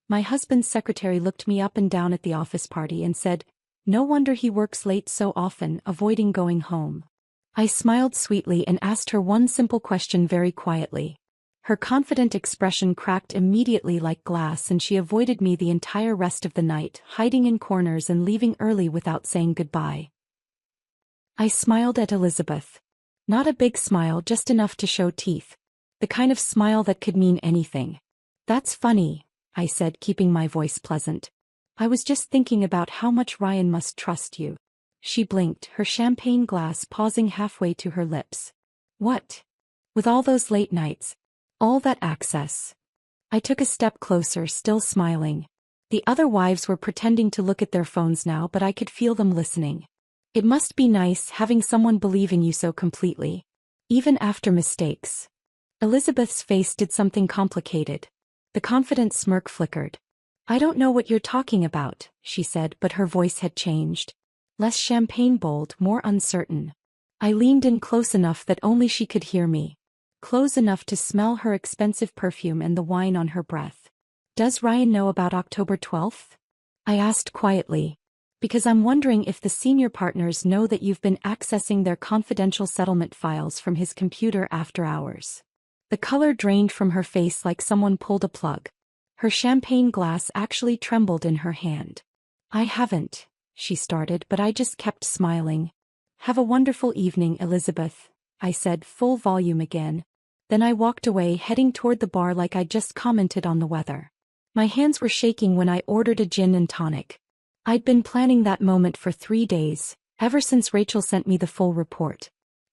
My husband's secretary looked me up and down at the office party and said, "No wonder he works late so often, avoiding going home." I smiled sweetly and asked her one simple question very quietly. Her confident expression cracked immediately like glass, and she avoided me the entire rest of the night, hiding in corners and leaving early without saying goodbye. I smiled at Elizabeth. Not a big smile, just enough to show teeth. The kind of smile that could mean anything. "That's funny," I said, keeping my voice pleasant. "I was just thinking about how much Ryan must trust you." She blinked, her champagne glass pausing halfway to her lips. "What? With all those late nights? All that access?" I took a step closer, still smiling. The other wives were pretending to look at their phones now, but I could feel them listening. "It must be nice having someone believe in you so completely. Even after mistakes." Elizabeth's face did something complicated. The confident smirk flickered. "I don't know what you're talking about," she said, but her voice had changed. Less champagne bold, more uncertain. I leaned in close enough that only she could hear me. Close enough to smell her expensive perfume and the wine on her breath. "Does Ryan know about October 12th? I asked quietly. "Because I'm wondering if the senior partners know that you've been accessing their confidential settlement files from his computer after hours." The color drained from her face like someone pulled a plug. Her champagne glass actually trembled in her hand. "I haven't," she started, but I just kept smiling. "Have a wonderful evening, Elizabeth," I said, full volume again. Then I walked away, heading toward the bar like I'd just commented on the weather. My hands were shaking when I ordered a gin and tonic. I'd been planning that moment for 3 days, ever since Rachel sent me the full report.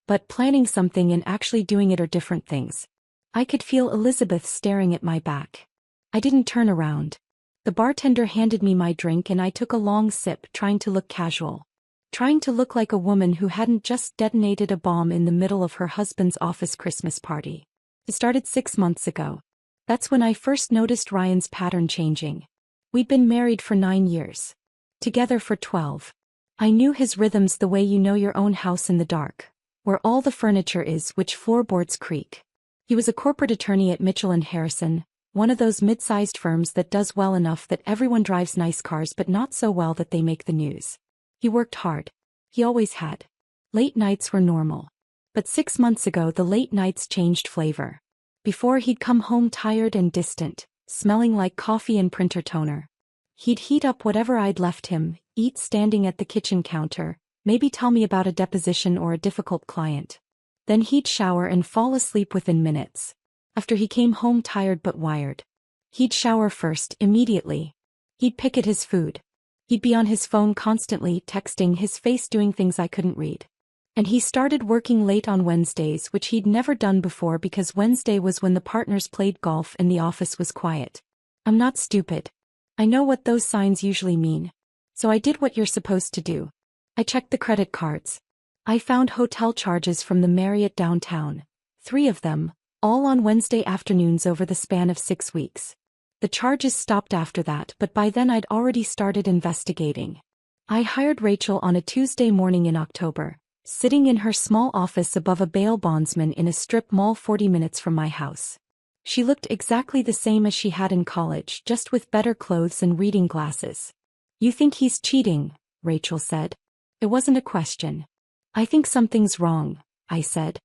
But planning something and actually doing it are different things. I could feel Elizabeth staring at my back. I didn't turn around. The bartender handed me my drink and I took a long sip, trying to look casual. Trying to look like a woman who hadn't just detonated a bomb in the middle of her husband's office Christmas party. It started 6 months ago. That's when I first noticed Ryan's pattern changing. We'd been married for 9 years. Together for 12. I knew his rhythms the way you know your own house in the dark, where all the furniture is, which floorboards creak. He was a corporate attorney at Mitchell & Harrison, one of those mid-sized firms that does well enough that everyone drives nice cars but not so well that they make the news. He worked hard. He always had. Late nights were normal. But 6 months ago the late nights changed flavor. Before, he'd come home tired and distant, smelling like coffee and printer toner. He'd heat up whatever I'd left him, eat standing at the kitchen counter, maybe tell me about a deposition or a difficult client. Then he'd shower and fall asleep within minutes. After he came home tired but wired. He'd shower first, immediately. He'd pick at his food. He'd be on his phone constantly, texting, his face doing things I couldn't read. And he started working late on Wednesdays, which he'd never done before because Wednesday was when the partners played golf and the office was quiet. I'm not stupid. I know what those signs usually mean. So I did what you're supposed to do. I checked the credit cards. I found hotel charges from the Marriott downtown. 3 of them, all on Wednesday afternoons over the span of 6 weeks. The charges stopped after that, but by then I'd already started investigating. I hired Rachel on a Tuesday morning in October, sitting in her small office above a bail bondsman in a strip mall 40 minutes from my house. She looked exactly the same as she had in college, just with better clothes and reading glasses. "You think he's cheating?" Rachel said. It wasn't a question. "I think something's wrong," I said.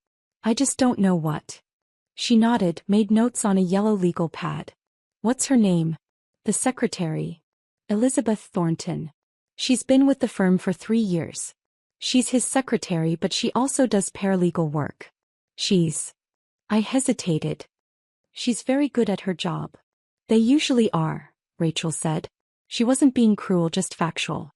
"I just don't know what." She nodded, made notes on a yellow legal pad. "What's her name?" "The secretary. Elizabeth Thornton. She's been with the firm for 3 years. She's his secretary, but she also does paralegal work. She's..." I hesitated. "She's very good at her job." "They usually are," Rachel said. She wasn't being cruel, just factual.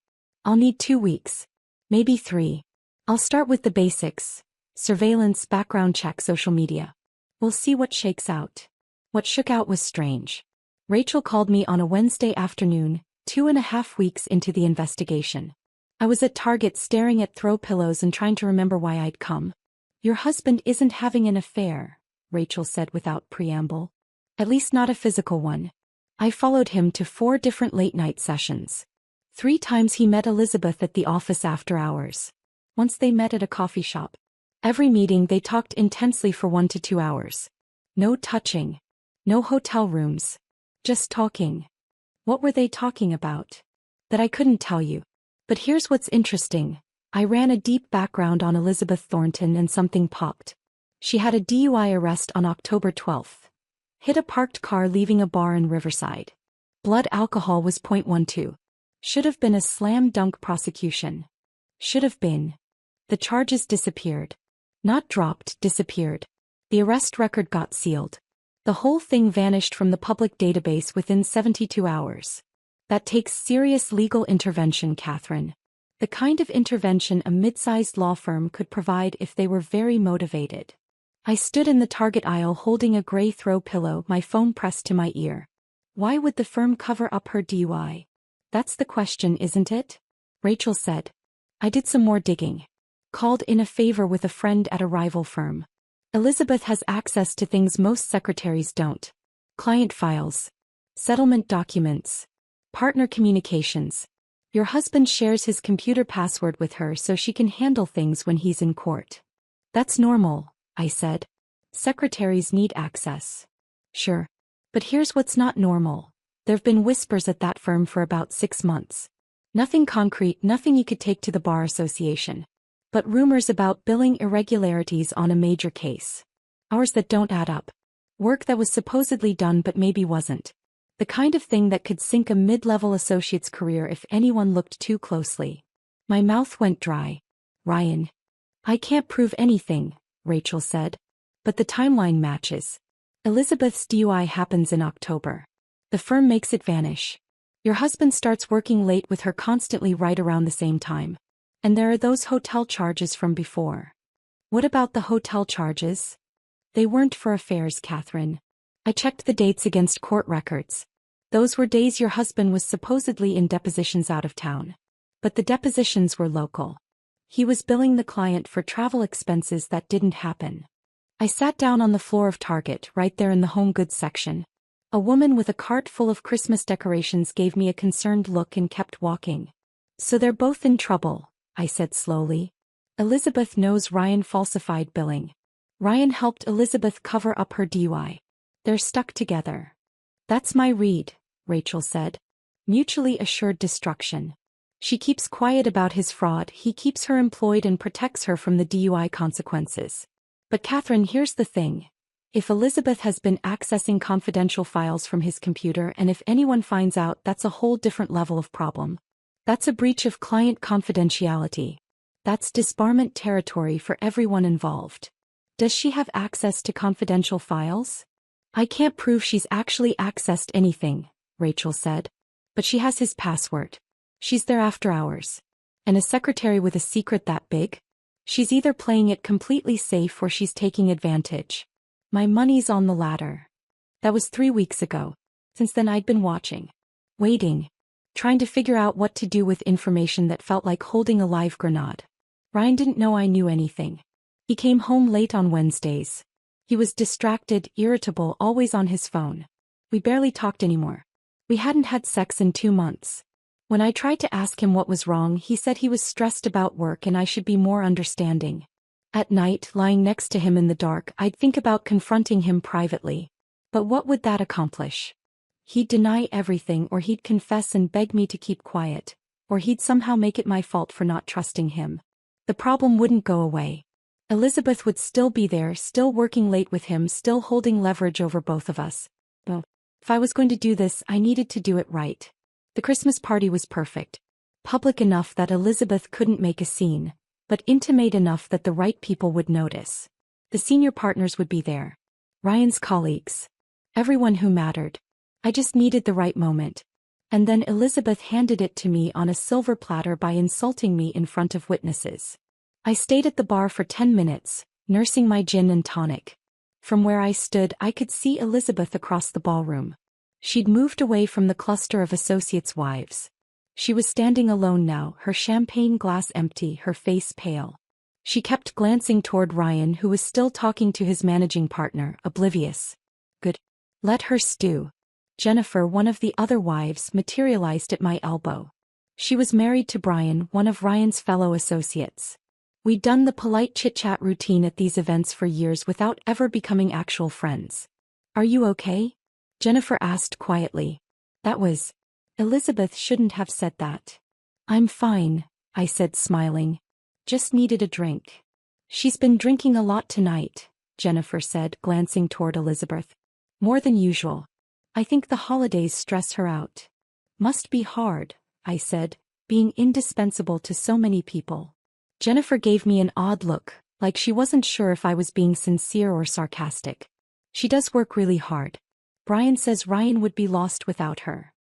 "I'll need 2 weeks. Maybe 3. I'll start with the basics. Surveillance, background check, social media. We'll see what shakes out." What shook out was strange. Rachel called me on a Wednesday afternoon, 2.5 weeks into the investigation. I was at Target staring at throw pillows and trying to remember why I'd come. "Your husband isn't having an affair," Rachel said without preamble. "At least not a physical one." I followed him to 4 different late-night sessions. 3 times he met Elizabeth at the office after hours. Once they met at a coffee shop. Every meeting they talked intensely for 1 to 2 hours. No touching. No hotel rooms. Just talking. What were they talking about? That I couldn't tell you. But here's what's interesting. I ran a deep background on Elizabeth Thornton and something popped. She had a DUI arrest on October 12th. Hit a parked car leaving a bar in Riverside. Blood alcohol was 0.12. Should have been a slam dunk prosecution. Should have been. The charges disappeared. Not dropped, disappeared. The arrest record got sealed. The whole thing vanished from the public database within 72 hours. That takes serious legal intervention, Catherine. The kind of intervention a mid-sized law firm could provide if they were very motivated. I stood in the Target aisle holding a gray throw pillow, my phone pressed to my ear. Why would the firm cover up her DUI? That's the question, isn't it? Rachel said. I did some more digging. Called in a favor with a friend at a rival firm. Elizabeth has access to things most secretaries don't. Client files. Settlement documents. Partner communications. Your husband shares his computer password with her so she can handle things when he's in court. That's normal, I said. Secretaries need access. Sure. But here's what's not normal. There've been whispers at that firm for about 6 months. Nothing concrete, nothing you could take to the bar association. But rumors about billing irregularities on a major case. Hours that don't add up. Work that was supposedly done but maybe wasn't. The kind of thing that could sink a mid-level associate's career if anyone looked too closely. My mouth went dry. Ryan. I can't prove anything, Rachel said. But the timeline matches. Elizabeth's DUI happens in October. The firm makes it vanish. Your husband starts working late with her constantly right around the same time. And there are those hotel charges from before. What about the hotel charges? They weren't for affairs, Catherine. I checked the dates against court records. Those were days your husband was supposedly in depositions out of town. But the depositions were local. He was billing the client for travel expenses that didn't happen. I sat down on the floor of Target, right there in the home goods section. A woman with a cart full of Christmas decorations gave me a concerned look and kept walking. So they're both in trouble, I said slowly. Elizabeth knows Ryan falsified billing. Ryan helped Elizabeth cover up her DUI. They're stuck together. That's my read, Rachel said. Mutually assured destruction. She keeps quiet about his fraud, he keeps her employed and protects her from the DUI consequences. But Catherine, here's the thing. If Elizabeth has been accessing confidential files from his computer and if anyone finds out, that's a whole different level of problem. That's a breach of client confidentiality. That's disbarment territory for everyone involved. Does she have access to confidential files? I can't prove she's actually accessed anything, Rachel said. But she has his password. She's there after hours. And a secretary with a secret that big? She's either playing it completely safe or she's taking advantage. My money's on the latter. That was 3 weeks ago. Since then I'd been watching. Waiting. Trying to figure out what to do with information that felt like holding a live grenade. Ryan didn't know I knew anything. He came home late on Wednesdays. He was distracted, irritable, always on his phone. We barely talked anymore. We hadn't had sex in 2 months. When I tried to ask him what was wrong, he said he was stressed about work and I should be more understanding. At night, lying next to him in the dark, I'd think about confronting him privately. But what would that accomplish? He'd deny everything, or he'd confess and beg me to keep quiet, or he'd somehow make it my fault for not trusting him. The problem wouldn't go away. Elizabeth would still be there, still working late with him, still holding leverage over both of us. But if I was going to do this, I needed to do it right. The Christmas party was perfect. Public enough that Elizabeth couldn't make a scene, but intimate enough that the right people would notice. The senior partners would be there. Ryan's colleagues. Everyone who mattered. I just needed the right moment. And then Elizabeth handed it to me on a silver platter by insulting me in front of witnesses. I stayed at the bar for 10 minutes, nursing my gin and tonic. From where I stood, I could see Elizabeth across the ballroom. She'd moved away from the cluster of associates' wives. She was standing alone now, her champagne glass empty, her face pale. She kept glancing toward Ryan, who was still talking to his managing partner, oblivious. Good. Let her stew. Jennifer, one of the other wives, materialized at my elbow. She was married to Brian, one of Ryan's fellow associates. We'd done the polite chit-chat routine at these events for years without ever becoming actual friends. Are you okay? Jennifer asked quietly. That was Elizabeth shouldn't have said that. I'm fine, I said smiling. Just needed a drink. She's been drinking a lot tonight, Jennifer said, glancing toward Elizabeth. More than usual. I think the holidays stress her out. Must be hard, I said, being indispensable to so many people. Jennifer gave me an odd look, like she wasn't sure if I was being sincere or sarcastic. She does work really hard. Brian says Ryan would be lost without her.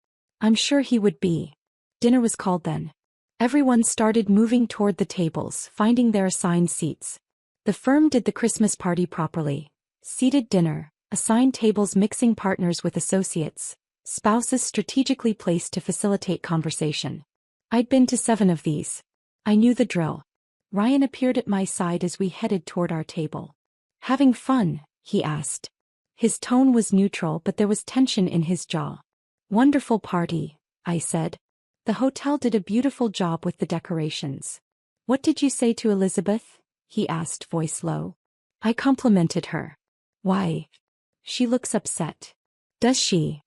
I'm sure he would be. Dinner was called then. Everyone started moving toward the tables, finding their assigned seats. The firm did the Christmas party properly. Seated dinner, assigned tables mixing partners with associates, spouses strategically placed to facilitate conversation. I'd been to 7 of these. I knew the drill. Ryan appeared at my side as we headed toward our table. Having fun? He asked. His tone was neutral, but there was tension in his jaw. Wonderful party, I said. The hotel did a beautiful job with the decorations. What did you say to Elizabeth? He asked, voice low. I complimented her. Why? She looks upset. Does she?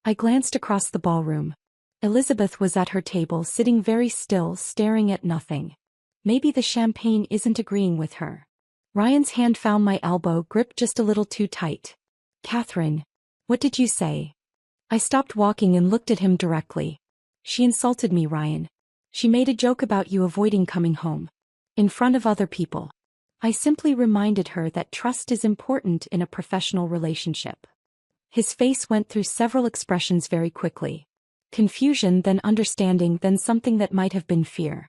I glanced across the ballroom. Elizabeth was at her table, sitting very still, staring at nothing. Maybe the champagne isn't agreeing with her. Ryan's hand found my elbow, gripped just a little too tight. Catherine, what did you say? I stopped walking and looked at him directly. She insulted me, Ryan. She made a joke about you avoiding coming home. In front of other people. I simply reminded her that trust is important in a professional relationship. His face went through several expressions very quickly. Confusion, then understanding, then something that might have been fear.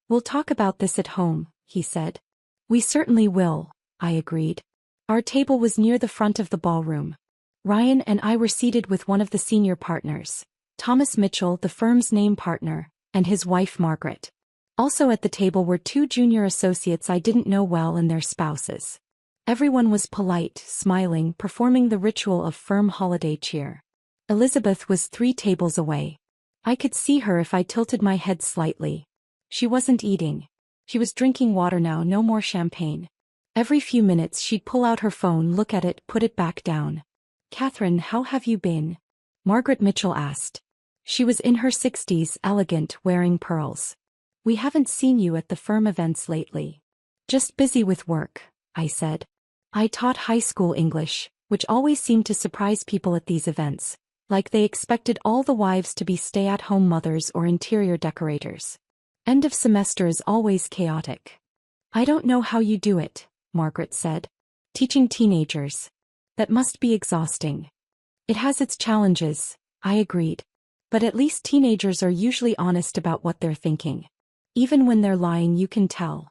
We'll talk about this at home, he said. We certainly will, I agreed. Our table was near the front of the ballroom. Ryan and I were seated with one of the senior partners, Thomas Mitchell, the firm's name partner, and his wife Margaret. Also at the table were 2 junior associates I didn't know well and their spouses. Everyone was polite, smiling, performing the ritual of firm holiday cheer. Elizabeth was 3 tables away. I could see her if I tilted my head slightly. She wasn't eating. She was drinking water now, no more champagne. Every few minutes she'd pull out her phone, look at it, put it back down. Catherine, how have you been? Margaret Mitchell asked. She was in her 60s, elegant, wearing pearls. We haven't seen you at the firm events lately. Just busy with work, I said. I taught high school English, which always seemed to surprise people at these events, like they expected all the wives to be stay-at-home mothers or interior decorators. End of semester is always chaotic. I don't know how you do it, Margaret said. Teaching teenagers. That must be exhausting. It has its challenges, I agreed. But at least teenagers are usually honest about what they're thinking. Even when they're lying, you can tell.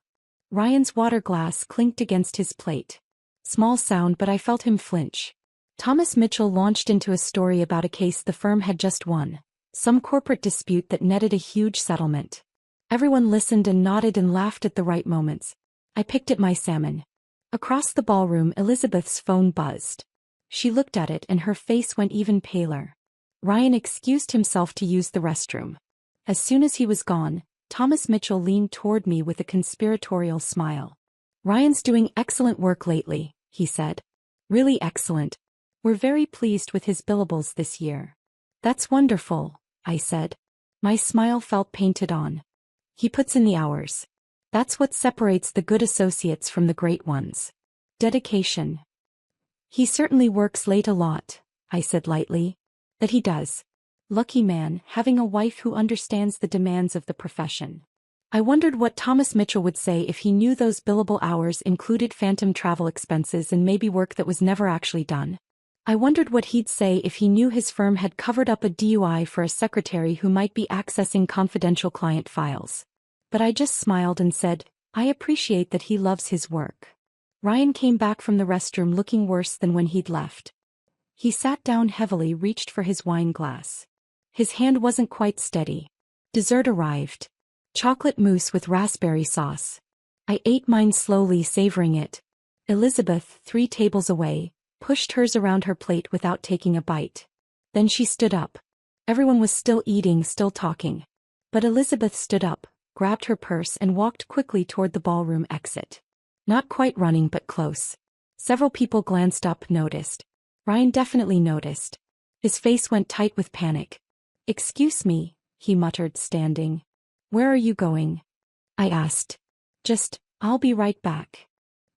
Ryan's water glass clinked against his plate. Small sound, but I felt him flinch. Thomas Mitchell launched into a story about a case the firm had just won, some corporate dispute that netted a huge settlement. Everyone listened and nodded and laughed at the right moments. I picked at my salmon. Across the ballroom, Elizabeth's phone buzzed. She looked at it and her face went even paler. Ryan excused himself to use the restroom. As soon as he was gone, Thomas Mitchell leaned toward me with a conspiratorial smile. Ryan's doing excellent work lately, he said. Really excellent. We're very pleased with his billables this year. That's wonderful, I said. My smile felt painted on. He puts in the hours. That's what separates the good associates from the great ones. Dedication. He certainly works late a lot, I said lightly. That he does. Lucky man, having a wife who understands the demands of the profession. I wondered what Thomas Mitchell would say if he knew those billable hours included phantom travel expenses and maybe work that was never actually done. I wondered what he'd say if he knew his firm had covered up a DUI for a secretary who might be accessing confidential client files. But I just smiled and said, I appreciate that he loves his work. Ryan came back from the restroom looking worse than when he'd left. He sat down heavily, reached for his wine glass. His hand wasn't quite steady. Dessert arrived. Chocolate mousse with raspberry sauce. I ate mine slowly, savoring it. Elizabeth, 3 tables away, pushed hers around her plate without taking a bite. Then she stood up. Everyone was still eating, still talking. But Elizabeth stood up, grabbed her purse and walked quickly toward the ballroom exit. Not quite running but close. Several people glanced up, noticed. Ryan definitely noticed. His face went tight with panic. Excuse me, he muttered, standing. Where are you going? I asked. I'll be right back.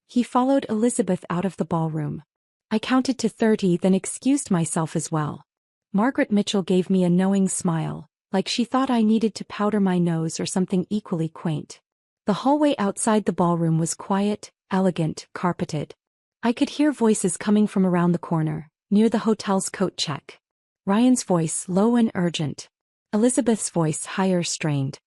He followed Elizabeth out of the ballroom. I counted to 30, then excused myself as well. Margaret Mitchell gave me a knowing smile, like she thought I needed to powder my nose or something equally quaint. The hallway outside the ballroom was quiet, elegant, carpeted. I could hear voices coming from around the corner, near the hotel's coat check. Ryan's voice low and urgent. Elizabeth's voice higher, strained.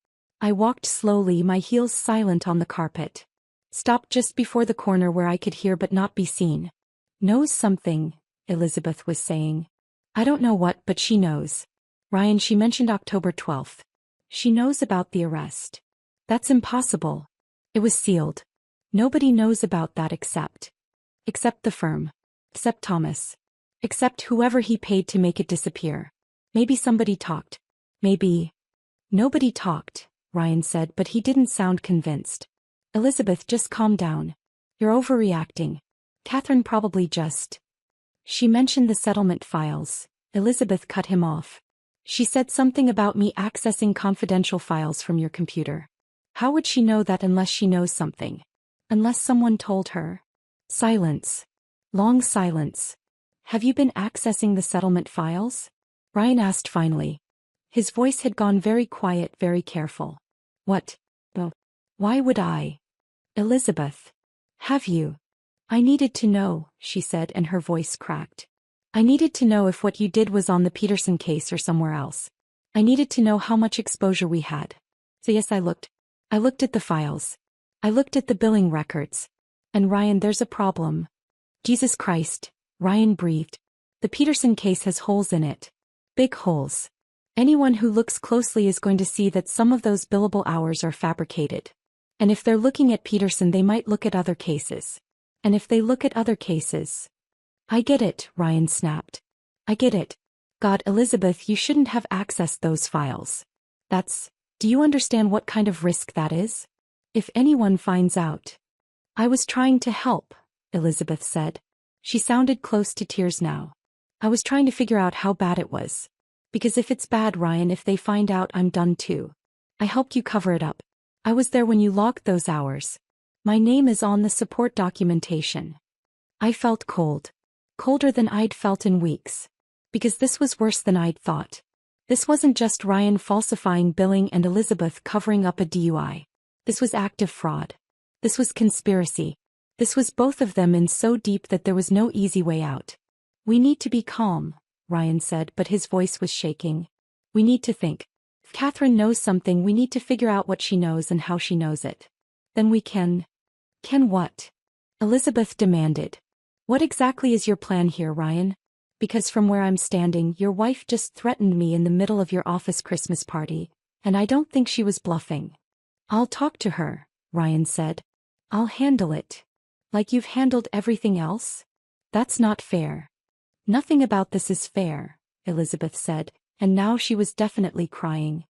I walked slowly, my heels silent on the carpet. Stopped just before the corner where I could hear but not be seen. Knows something, Elizabeth was saying. I don't know what, but she knows. Ryan, she mentioned October 12th. She knows about the arrest. That's impossible. It was sealed. Nobody knows about that except the firm. Except Thomas. Except whoever he paid to make it disappear. Maybe somebody talked. Maybe. Nobody talked, Ryan said, but he didn't sound convinced. Elizabeth, just calm down. You're overreacting. Catherine probably just. She mentioned the settlement files. Elizabeth cut him off. She said something about me accessing confidential files from your computer. How would she know that unless she knows something? Unless someone told her? Silence. Long silence. Have you been accessing the settlement files? Ryan asked finally. His voice had gone very quiet, very careful. What? Oh. Why would I? Elizabeth. Have you? I needed to know, she said, and her voice cracked. I needed to know if what you did was on the Peterson case or somewhere else. I needed to know how much exposure we had. So yes, I looked. I looked at the files. I looked at the billing records. And Ryan, there's a problem. Jesus Christ, Ryan breathed. The Peterson case has holes in it. Big holes. Anyone who looks closely is going to see that some of those billable hours are fabricated. And if they're looking at Peterson, they might look at other cases. And if they look at other cases. I get it, Ryan snapped. I get it. God, Elizabeth, you shouldn't have accessed those files. Do you understand what kind of risk that is? If anyone finds out. I was trying to help, Elizabeth said. She sounded close to tears now. I was trying to figure out how bad it was. Because if it's bad, Ryan, if they find out, I'm done too. I helped you cover it up. I was there when you logged those hours. My name is on the support documentation. I felt cold. Colder than I'd felt in weeks. Because this was worse than I'd thought. This wasn't just Ryan falsifying billing and Elizabeth covering up a DUI. This was active fraud. This was conspiracy. This was both of them in so deep that there was no easy way out. We need to be calm, Ryan said, but his voice was shaking. We need to think. If Catherine knows something, we need to figure out what she knows and how she knows it. Then we can. Can what? Elizabeth demanded. What exactly is your plan here, Ryan? Because from where I'm standing, your wife just threatened me in the middle of your office Christmas party, and I don't think she was bluffing. I'll talk to her, Ryan said. I'll handle it. Like you've handled everything else? That's not fair. Nothing about this is fair, Elizabeth said, and now she was definitely crying.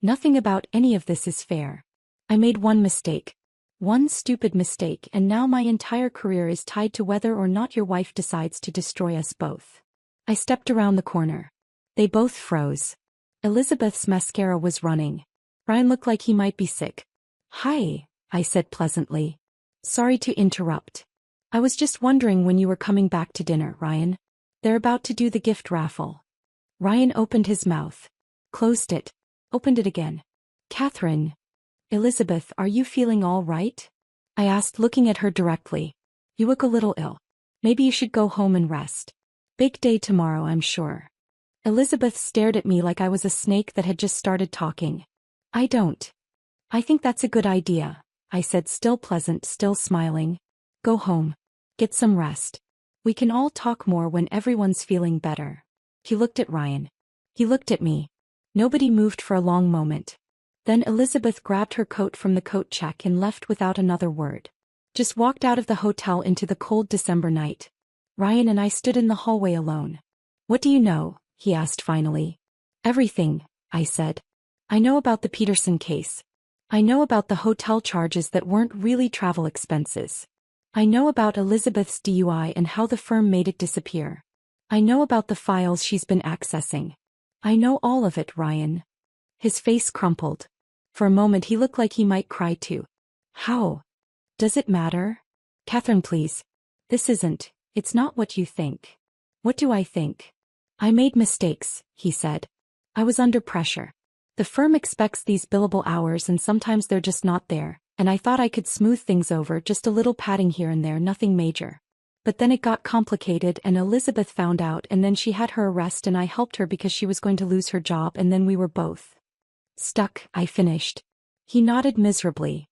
Nothing about any of this is fair. I made one mistake. One stupid mistake, and now my entire career is tied to whether or not your wife decides to destroy us both. I stepped around the corner. They both froze. Elizabeth's mascara was running. Ryan looked like he might be sick. Hi, I said pleasantly. Sorry to interrupt. I was just wondering when you were coming back to dinner, Ryan. They're about to do the gift raffle. Ryan opened his mouth. Closed it. Opened it again. Catherine. Elizabeth, are you feeling all right? I asked, looking at her directly. You look a little ill. Maybe you should go home and rest. Big day tomorrow, I'm sure. Elizabeth stared at me like I was a snake that had just started talking. I don't. I think that's a good idea, I said, still pleasant, still smiling. Go home. Get some rest. We can all talk more when everyone's feeling better. He looked at Ryan. He looked at me. Nobody moved for a long moment. Then Elizabeth grabbed her coat from the coat check and left without another word. Just walked out of the hotel into the cold December night. Ryan and I stood in the hallway alone. What do you know? He asked finally. Everything, I said. I know about the Peterson case. I know about the hotel charges that weren't really travel expenses. I know about Elizabeth's DUI and how the firm made it disappear. I know about the files she's been accessing. I know all of it, Ryan. His face crumpled. For a moment he looked like he might cry too. How? Does it matter? Catherine, please. It's not what you think. What do I think? I made mistakes, he said. I was under pressure. The firm expects these billable hours and sometimes they're just not there, and I thought I could smooth things over, just a little padding here and there, nothing major. But then it got complicated and Elizabeth found out, and then she had her arrest and I helped her because she was going to lose her job, and then we were both stuck, I finished. He nodded miserably.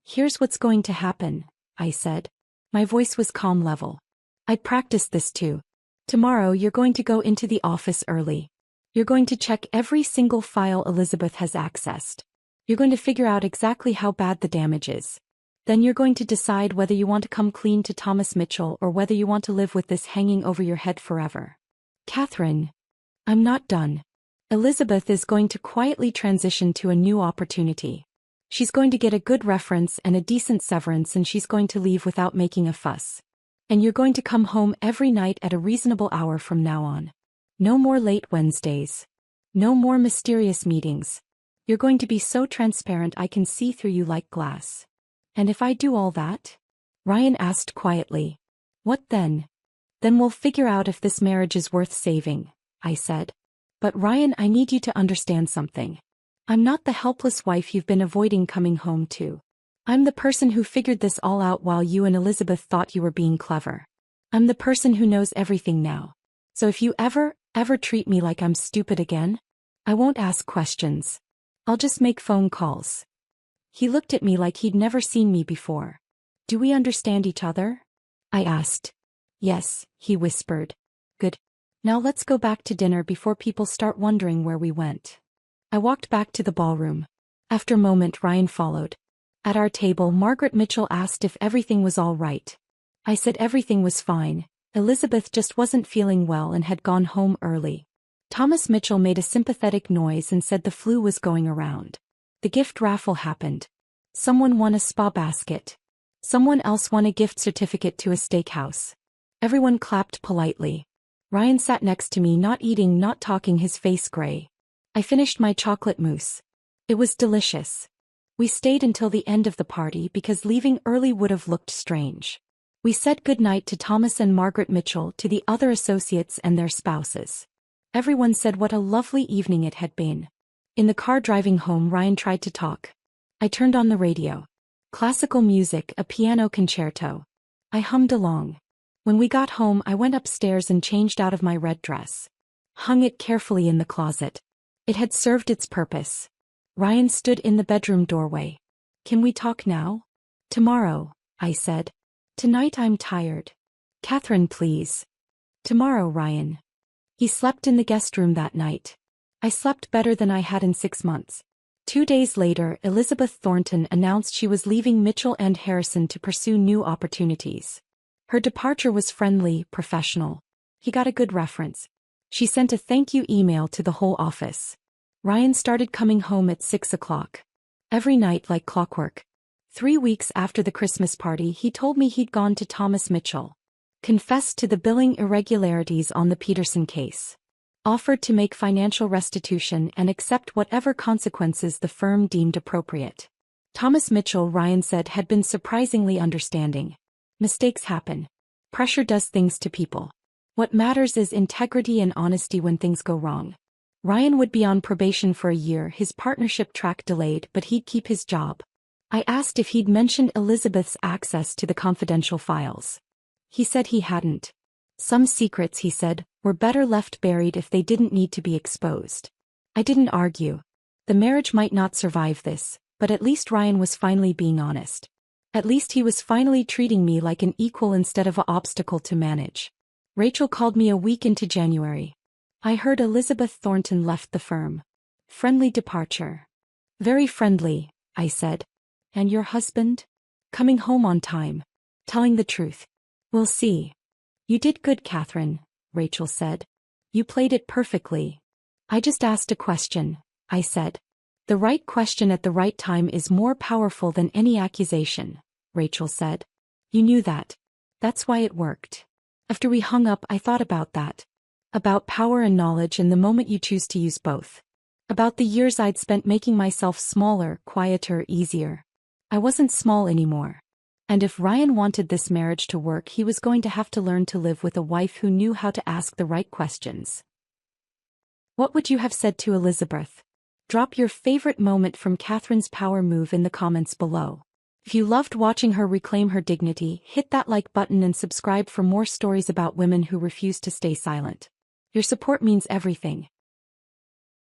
Here's what's going to happen, I said. My voice was calm level. I practiced this too. Tomorrow you're going to go into the office early. You're going to check every single file Elizabeth has accessed. You're going to figure out exactly how bad the damage is. Then you're going to decide whether you want to come clean to Thomas Mitchell or whether you want to live with this hanging over your head forever. Catherine, I'm not done. Elizabeth is going to quietly transition to a new opportunity. She's going to get a good reference and a decent severance, and she's going to leave without making a fuss. And you're going to come home every night at a reasonable hour from now on. No more late Wednesdays. No more mysterious meetings. You're going to be so transparent I can see through you like glass. And if I do all that? Ryan asked quietly. What then? Then we'll figure out if this marriage is worth saving, I said. But Ryan, I need you to understand something. I'm not the helpless wife you've been avoiding coming home to. I'm the person who figured this all out while you and Elizabeth thought you were being clever. I'm the person who knows everything now. So if you ever treat me like I'm stupid again, I won't ask questions. I'll just make phone calls. He looked at me like he'd never seen me before. Do we understand each other? I asked. Yes, he whispered. Good. Now let's go back to dinner before people start wondering where we went. I walked back to the ballroom. After a moment, Ryan followed. At our table, Margaret Mitchell asked if everything was all right. I said everything was fine. Elizabeth just wasn't feeling well and had gone home early. Thomas Mitchell made a sympathetic noise and said the flu was going around. The gift raffle happened. Someone won a spa basket. Someone else won a gift certificate to a steakhouse. Everyone clapped politely. Ryan sat next to me, not eating, not talking, his face gray. I finished my chocolate mousse. It was delicious. We stayed until the end of the party because leaving early would have looked strange. We said goodnight to Thomas and Margaret Mitchell, to the other associates and their spouses. Everyone said what a lovely evening it had been. In the car driving home, Ryan tried to talk. I turned on the radio. Classical music, a piano concerto. I hummed along. When we got home, I went upstairs and changed out of my red dress. Hung it carefully in the closet. It had served its purpose. Ryan stood in the bedroom doorway. Can we talk now? Tomorrow, I said. Tonight I'm tired. Catherine, please. Tomorrow, Ryan. He slept in the guest room that night. I slept better than I had in 6 months. 2 days later, Elizabeth Thornton announced she was leaving Mitchell and Harrison to pursue new opportunities. Her departure was friendly, professional. He got a good reference. She sent a thank you email to the whole office. Ryan started coming home at 6 o'clock. Every night like clockwork. 3 weeks after the Christmas party, he told me he'd gone to Thomas Mitchell. Confessed to the billing irregularities on the Peterson case. Offered to make financial restitution and accept whatever consequences the firm deemed appropriate. Thomas Mitchell, Ryan said, had been surprisingly understanding. Mistakes happen. Pressure does things to people. What matters is integrity and honesty when things go wrong. Ryan would be on probation for a year, his partnership track delayed, but he'd keep his job. I asked if he'd mentioned Elizabeth's access to the confidential files. He said he hadn't. Some secrets, he said, were better left buried if they didn't need to be exposed. I didn't argue. The marriage might not survive this, but at least Ryan was finally being honest. At least he was finally treating me like an equal instead of an obstacle to manage. Rachel called me a week into January. I heard Elizabeth Thornton left the firm. Friendly departure. Very friendly, I said. And your husband? Coming home on time. Telling the truth. We'll see. You did good, Catherine, Rachel said. You played it perfectly. I just asked a question, I said. The right question at the right time is more powerful than any accusation, Rachel said. You knew that. That's why it worked. After we hung up, I thought about that. About power and knowledge and the moment you choose to use both. About the years I'd spent making myself smaller, quieter, easier. I wasn't small anymore. And if Ryan wanted this marriage to work, he was going to have to learn to live with a wife who knew how to ask the right questions. What would you have said to Elizabeth? Drop your favorite moment from Catherine's power move in the comments below. If you loved watching her reclaim her dignity, hit that like button and subscribe for more stories about women who refuse to stay silent. Your support means everything.